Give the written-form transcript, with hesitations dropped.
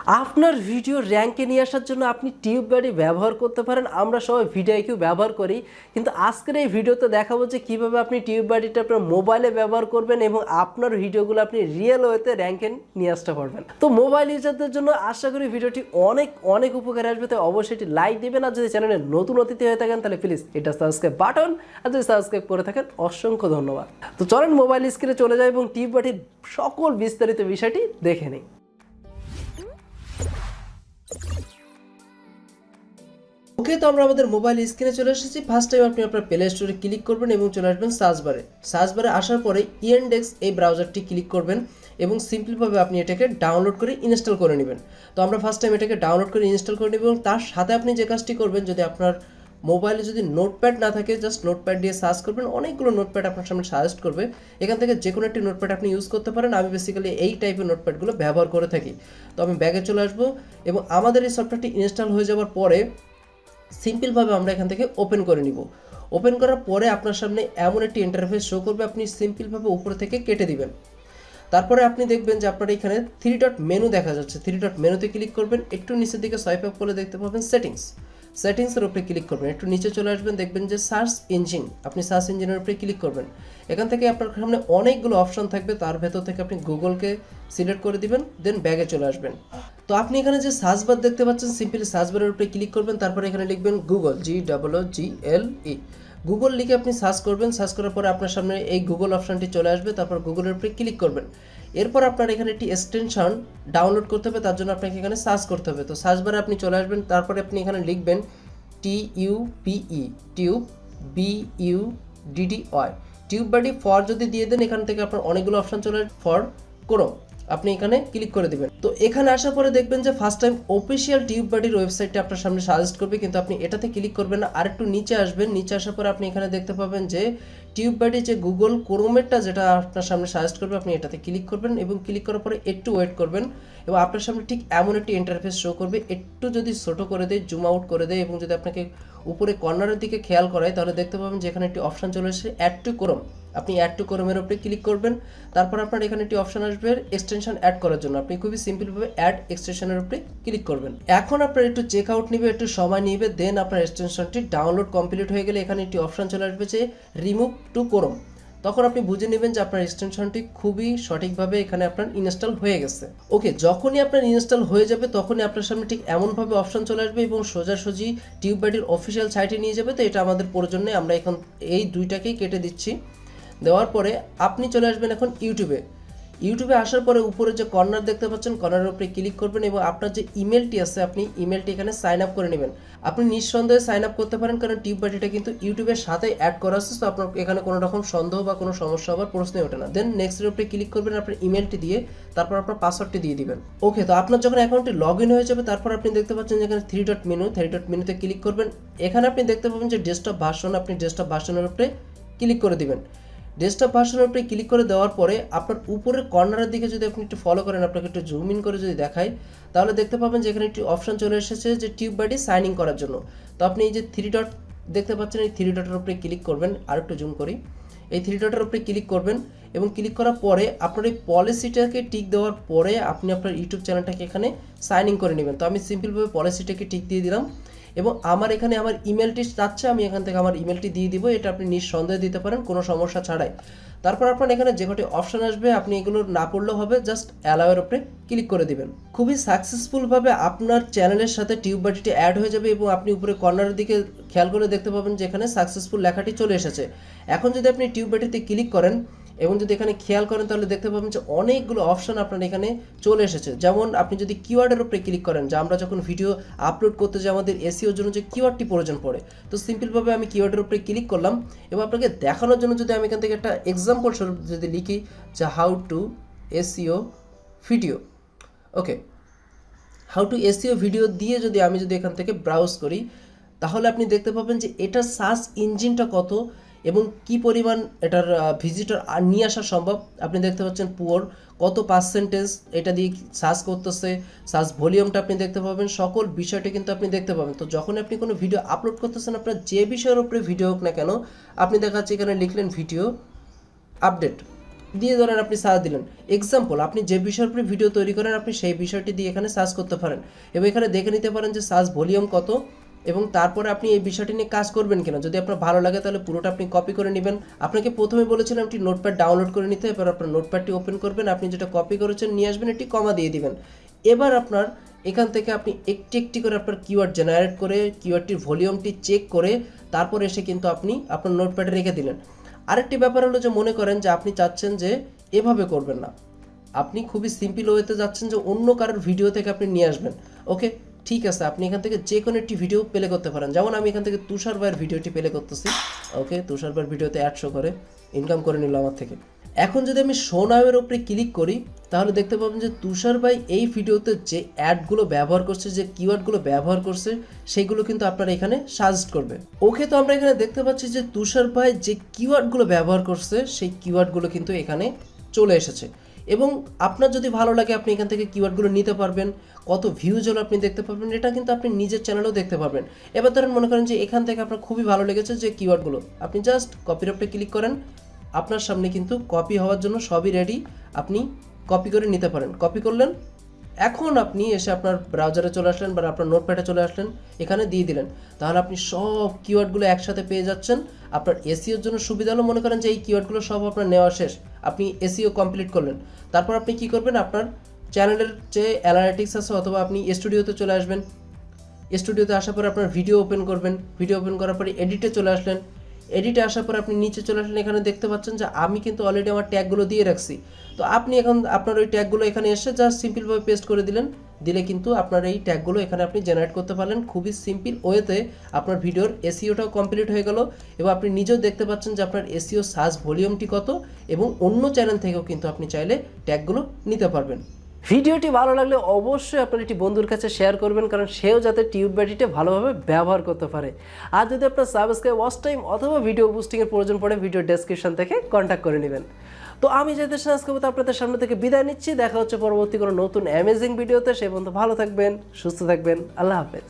আপনার ভিডিও র্যাঙ্কে নিয়ে আসার জন্য আপনি টিউববাডি ব্যবহার করতে পারেন। আমরা সবাই vidiq ব্যবহার করি, কিন্তু আজকের এই ভিডিওতে দেখাবো যে কীভাবে আপনি টিউববাডিটা আপনার মোবাইলে ব্যবহার করবেন এবং আপনার ভিডিওগুলো আপনি রিয়েল ওয়েতে র্যাঙ্কে নিয়ে আসতে পারবেন। তো মোবাইল ইউজারদের জন্য আশা করি ভিডিওটি অনেক উপকারে আসবে। তাই অবশ্যই এটি লাইক দিবেন, আর যদি চ্যানেলে নতুন অতিথি হয়ে থাকেন তাহলে প্লিজ এটা সাবস্ক্রাইব বাটন, আর যদি সাবস্ক্রাইব করে থাকেন অসংখ্য ধন্যবাদ। তো চলেন মোবাইল স্ক্রিনে চলে যায় এবং টিউববাডির সকল বিস্তারিত বিষয়টি দেখে নিই। ওকে, তো আমরা আমাদের মোবাইল স্ক্রিনে চলে এসেছি। ফার্স্ট টাইম আপনি আপনার প্লে স্টোরে ক্লিক করবেন এবং চলে আসবেন সার্চ বারে আসার পরে ইনডেক্স এই ব্রাউজারটি ক্লিক করবেন এবং সিম্পলভাবে আপনি এটাকে ডাউনলোড করে ইনস্টল করে নেবেন। তো আমরা ফার্স্ট টাইম এটাকে ডাউনলোড করে ইনস্টল করে নেব এবং তার সাথে আপনি যে কাজটি করবেন, যদি আপনার মোবাইলে যদি নোটপ্যাড না থাকে, জাস্ট নোটপ্যাড দিয়ে সার্চ করবেন। অনেকগুলো নোটপ্যাড আপনার সামনে সাজেস্ট করবে, এখান থেকে যে কোনো একটি নোটপ্যাড আপনি ইউজ করতে পারেন। আমি বেসিক্যালি এই টাইপের নোটপ্যাডগুলো ব্যবহার করে থাকি। তো আমি ব্যাগে চলে আসবো এবং আমাদের এই সফটওয়্যারটি ইনস্টল হয়ে যাওয়ার পরে সিম্পলভাবে আমরা এখান থেকে ওপেন করে নিব। ওপেন করার পরে আপনার সামনে এমন একটি ইন্টারফেস শো করবে, আপনি সিম্পলভাবে উপরে থেকে কেটে দিবেন। তারপরে আপনি দেখবেন যে আপনার এখানে 3 ডট মেনু দেখা যাচ্ছে। 3 ডট মেনুতে ক্লিক করবেন, একটু নিচের দিকে সোয়াইপ আপ করলে দেখতে পাবেন সেটিংসের উপরে ক্লিক করবেন। একটু নিচে চলে আসবেন, দেখবেন যে সার্চ ইঞ্জিন, আপনি সার্চ ইঞ্জিনের উপরে ক্লিক করবেন। এখান থেকে আপনার সামনে অনেকগুলো অপশন থাকবে, তার ভেতর থেকে আপনি গুগলকে সিলেক্ট করে দিবেন, দেন ব্যাগে চলে আসবেন। তো আপনি এখানে যে সার্চ বার দেখতে পাচ্ছেন, সিম্পলি সার্চ বারের উপরে ক্লিক করবেন, তারপরে এখানে লিখবেন গুগল, GOOGLE, গুগল লিখে আপনি সার্চ করবেন। সার্চ করার পরে আপনার সামনে এই গুগল অপশনটি চলে আসবে, তারপর গুগলের উপরে ক্লিক করবেন। এরপর আপনার এখানে একটি এক্সটেনশন ডাউনলোড করতে হবে, তার জন্য আপনাকে এখানে সার্চ করতে হবে। তো সার্চ বারে আপনি চলে আসবেন, তারপরে আপনি এখানে লিখবেন TUBE, টিউববাডি ফর যদি দিয়ে দেন, এখান থেকে আপনার অনেকগুলো অপশন চলে আসবে। ফর ক্রোম আপনি এখানে ক্লিক করে দিবেন। তো এখানে আসার পরে দেখবেন যে ফার্স্ট টাইম অফিসিয়াল টিউববাডির ওয়েবসাইটটা আপনার সামনে সাজেস্ট করবে, কিন্তু আপনি এটাতে ক্লিক করবেন না, আরেকটু নিচে আসবেন। নিচে আসার পরে আপনি এখানে দেখতে পাবেন যে টিউববাডি যে গুগল ক্রোমেরটা যেটা আপনার সামনে সাজেস্ট করবে, আপনি এটাতে ক্লিক করবেন এবং ক্লিক করার পরে একটু ওয়েট করবেন এবং আপনার সামনে ঠিক এমন একটি ইন্টারফেস শো করবে। একটু যদি ছোটো করে দেয়, জুম আউট করে দেয় এবং যদি আপনাকে উপরে কর্নারের দিকে খেয়াল করায়, তাহলে দেখতে পাবেন যে এখানে একটি অপশন চলে এসেছে অ্যাড টু ক্রোম। আপনি অ্যাড টু ক্রোমের উপরে ক্লিক করবেন, তারপর আপনার এখানে একটি অপশন আসবে এক্সটেনশন অ্যাড করার জন্য। আপনি খুবই সিম্পলভাবে অ্যাড এক্সটেনশনের উপরে ক্লিক করবেন। এখন আপনার একটু চেক আউট নিবে, একটু সময় নিবে, দেন আপনার এক্সটেনশনটি ডাউনলোড কমপ্লিট হয়ে গেলে এখানে একটি অপশন চলে আসবে যে রিমুভ টু ক্রোম। তখন আপনি বুঝে নেবেন যে আপনার এক্সটেনশনটি খুবই সঠিকভাবে এখানে আপনার ইনস্টল হয়ে গেছে। ওকে, যখনই আপনার ইনস্টল হয়ে যাবে তখনই আপনার সামনে ঠিক এমনভাবে অপশন চলে আসবে এবং সোজাসুজি টিউববাডির অফিসিয়াল সাইটে নিয়ে যাবে। তো এটা আমাদের প্রয়োজন নেই, আমরা এখন এই দুইটাকেই কেটে দিচ্ছি। দেওয়ার পরে আপনি চলে আসবেন এখন ইউটিউবে আসার পরে উপরে যে কর্নার দেখতে পাচ্ছেন, কর্নারের উপরে ক্লিক করবেন এবং আপনার যে ইমেলটি আছে আপনি ইমেলটি এখানে সাইন আপ করে নেবেন। আপনি নিঃসন্দেহে সাইন আপ করতে পারেন, কারণ টিউববাডিটা কিন্তু ইউটিউবের সাথে অ্যাড করা আছে। তো আপনার এখানে কোনো রকম সন্দেহ বা কোনো সমস্যা হওয়ার প্রশ্নই ওঠে না। দেন নেক্সটের উপরে ক্লিক করবেন, আপনার ইমেলটি দিয়ে তারপর আপনার পাসওয়ার্ডটি দিয়ে দিবেন। ওকে, তো আপনার যখন অ্যাকাউন্টটি লগ ইন হয়ে যাবে, তারপর আপনি দেখতে পাচ্ছেন যেখানে 3 ডট মেনুতে ক্লিক করবেন। এখানে আপনি দেখতে পাবেন যে ডেস্কটপ ভার্সন, আপনি ডেস্কটপ ভার্সনের উপরে ক্লিক করে দিবেন। ডেস্কটপ ভার্সনের উপরে ক্লিক করে দেওয়ার পরে আপনার উপরের কর্নারের দিকে যদি আপনি একটু ফলো করেন, আপনাকে একটু জুম ইন করে যদি দেখাই, তাহলে দেখতে পাবেন যে এখানে একটি অপশন চলে এসেছে যে টিউববাডি সাইন ইন করার জন্য। তো আপনি এই যে 3 ডট দেখতে পাচ্ছেন, এই 3 ডটের উপরে ক্লিক করবেন। আর একটু জুম করি, এই 3 ডটের উপরে ক্লিক করবেন এবং ক্লিক করার পরে আপনার এই পলিসিটাকে টিক দেওয়ার পরে আপনি আপনার ইউটিউব চ্যানেলটাকে এখানে সাইন ইন করে নেবেন। তো আমি সিম্পলভাবে পলিসিটাকে টিক দিয়ে দিলাম এবং আমার এখানে আমার ইমেলটি চাচ্ছে, আমি এখান থেকে আমার ইমেলটি দিয়ে দিব। এটা আপনি নিঃসন্দেহে দিতে পারেন কোনো সমস্যা ছাড়াই। তারপর আপনার এখানে যে কটি অপশন আসবে আপনি এগুলো না পড়লেও হবে, জাস্ট অ্যালাওয়ের উপরে ক্লিক করে দিবেন। খুবই সাকসেসফুলভাবে আপনার চ্যানেলের সাথে টিউববাডিটি অ্যাড হয়ে যাবে এবং আপনি উপরে কর্নারের দিকে খেয়াল করে দেখতে পাবেন যে এখানে সাকসেসফুল লেখাটি চলে এসেছে। এখন যদি আপনি টিউববাডিতে ক্লিক করেন এবং যদি এখানে খেয়াল করেন, তাহলে দেখতে পাবেন যে অনেকগুলো অপশন আপনার এখানে চলে এসেছে। যেমন আপনি যদি কিওয়ার্ডের উপরে ক্লিক করেন, যে আমরা যখন ভিডিও আপলোড করতে যাই আমাদের এসইওর জন্য যে কিওয়ার্ডটি প্রয়োজন পড়ে, তো সিম্পলভাবে আমি কিওয়ার্ডের উপরে ক্লিক করলাম এবং আপনাকে দেখানোর জন্য যদি আমি এখান থেকে একটা এক্সাম্পল স্বরূপ যদি লিখি যে how to SEO video, okay, how to SEO video দিয়ে যদি আমি এখান থেকে ব্রাউজ করি, তাহলে আপনি দেখতে পাবেন যে এটার সার্চ ইঞ্জিনটা কত এবং কি পরিমাণ এটার ভিজিটর নিয়ে আসা সম্ভব। আপনি দেখতে পাচ্ছেন পুয়ার কত পার্সেন্টেজ এটা দিয়ে সার্চ করতেছে, সার্চ ভলিউমটা আপনি দেখতে পাবেন, সকল বিষয়টা কিন্তু আপনি দেখতে পাবেন। তো যখন আপনি কোনো ভিডিও আপলোড করতেছেন, আপনার যে বিষয়ের উপরে ভিডিও হোক না কেন, আপনি দেখাচ্ছে এখানে লিখলেন ভিডিও আপডেট, দিয়ে ধরেন আপনি সার্চ দিলেন। এক্সাম্পল, আপনি যে বিষয়ের উপরে ভিডিও তৈরি করেন আপনি সেই বিষয়টি দিয়ে এখানে সার্চ করতে পারেন এবং এখানে দেখে নিতে পারেন যে সার্চ ভলিউম কত এবং তারপরে আপনি এই বিষয়টি নিয়ে কাজ করবেন কিনা। যদি আপনার ভালো লাগে তাহলে পুরোটা আপনি কপি করে নেবেন। আপনাকে প্রথমে বলেছিলাম একটি নোটপ্যাড ডাউনলোড করে নিতে, এবার আপনার নোটপ্যাডটি ওপেন করবেন, আপনি যেটা কপি করেছেন নিয়ে আসবেন, একটি কমা দিয়ে দিবেন। এবার আপনার এখান থেকে আপনি একটি একটি করে আপনার কিওয়ার্ড জেনারেট করে কিওয়ার্ডটির ভলিউমটি চেক করে তারপর এসে কিন্তু আপনি আপনার নোটপ্যাডে রেখে দিলেন। আরেকটি ব্যাপার হলো যে মনে করেন যে আপনি চাচ্ছেন যে এভাবে করবেন না, আপনি খুবই সিম্পল ওয়েতে যাচ্ছেন যে অন্য কারোর ভিডিও থেকে আপনি নিয়ে আসবেন। ওকে, ঠিক আছে, আপনি এখান থেকে যে কোনো একটি ভিডিও প্লে করতে পারেন। যেমন আমি এখান থেকে তুষার ভাইয়ের ভিডিওটি প্লে করতেছি। ওকে, তুষার ভাইয়ের ভিডিওতে 100 করে ইনকাম করে নিল আমার থেকে। এখন যদি আমি শো নাওয়ের উপরে ক্লিক করি তাহলে দেখতে পাবেন যে তুষার ভাই এই ভিডিওতে যে অ্যাডগুলো ব্যবহার করছে, যে কিওয়ার্ডগুলো ব্যবহার করছে সেগুলো কিন্তু আপনারা এখানে সাজেস্ট করবে। ওকে, তো আমরা এখানে দেখতে পাচ্ছি যে তুষার ভাই যে কিওয়ার্ডগুলো ব্যবহার করছে সেই কিওয়ার্ডগুলো কিন্তু এখানে চলে এসেছে এবং আপনার যদি ভালো লাগে আপনি এখান থেকে কিওয়ার্ডগুলো নিতে পারবেন, কত ভিউজ হলো আপনি দেখতে পারবেন, এটা কিন্তু আপনি নিজের চ্যানেলেও দেখতে পারবেন। এবার ধরেন মনে করেন যে এখান থেকে আপনার খুবই ভালো লেগেছে যে কিওয়ার্ডগুলো, আপনি জাস্ট কপির উপরে ক্লিক করেন, আপনার সামনে কিন্তু কপি হওয়ার জন্য সবই রেডি, আপনি কপি করে নিতে পারেন। কপি করলেন, এখন আপনি এসে আপনার ব্রাউজারে চলে আসলেন বা আপনার নোটপ্যাডে চলে আসলেন, এখানে দিয়ে দিলেন, তাহলে আপনি সব কিওয়ার্ডগুলো একসাথে পেয়ে যাচ্ছেন। আপনার এসইওর জন্য সুবিধা হলো, মনে করেন যে এই কিওয়ার্ডগুলো সব আপনার নেওয়া শেষ, আপনি এসইও কমপ্লিট করলেন, তারপর আপনি কি করবেন, আপনার চ্যানেলের যে অ্যানালিটিক্স আছে অথবা আপনি স্টুডিওতে চলে আসবেন, স্টুডিওতে আসার পর আপনার ভিডিও ওপেন করবেন, ভিডিও ওপেন করার পরে এডিটে চলে আসলেন, এডিটে আসার পর আপনি নিচে চলে আসলেন, এখানে দেখতে পাচ্ছেন যে আমি কিন্তু অলরেডি আমার ট্যাগগুলো দিয়ে রাখছি। তো আপনি এখন আপনার ওই ট্যাগগুলো এখানে এসে জাস্ট সিম্পলভাবে পেস্ট করে দিলেন, দিলে কিন্তু আপনার এই ট্যাগগুলো এখানে আপনি জেনারেট করতে পারলেন খুবই সিম্পল ওয়েতে। আপনার ভিডিওর এসইওটাও কমপ্লিট হয়ে গেল এবং আপনি নিজেও দেখতে পাচ্ছেন যে আপনার এসইও সার্চ ভলিউমটি কত এবং অন্য চ্যানেল থেকেও কিন্তু আপনি চাইলে ট্যাগগুলো নিতে পারবেন। ভিডিওটি ভালো লাগলে অবশ্যই আপনার একটি বন্ধুর কাছে শেয়ার করবেন, কারণ সেও যাতে টিউববাডিটা ভালোভাবে ব্যবহার করতে পারে। আর যদি আপনার সাবস্ক্রাইব, ওয়াচ টাইম অথবা ভিডিও বুস্টিংয়ের প্রয়োজন পড়ে ভিডিও ডেসক্রিপশন থেকে কন্ট্যাক্ট করে নেবেন। তো আমি যাদের সাহায্য করবো আপনাদের সামনে থেকে বিদায় নিচ্ছি। দেখা হচ্ছে পরবর্তী কোনো নতুন অ্যামেজিং ভিডিওতে। সেই পর্যন্ত ভালো থাকবেন, সুস্থ থাকবেন, আল্লাহ হাফেজ।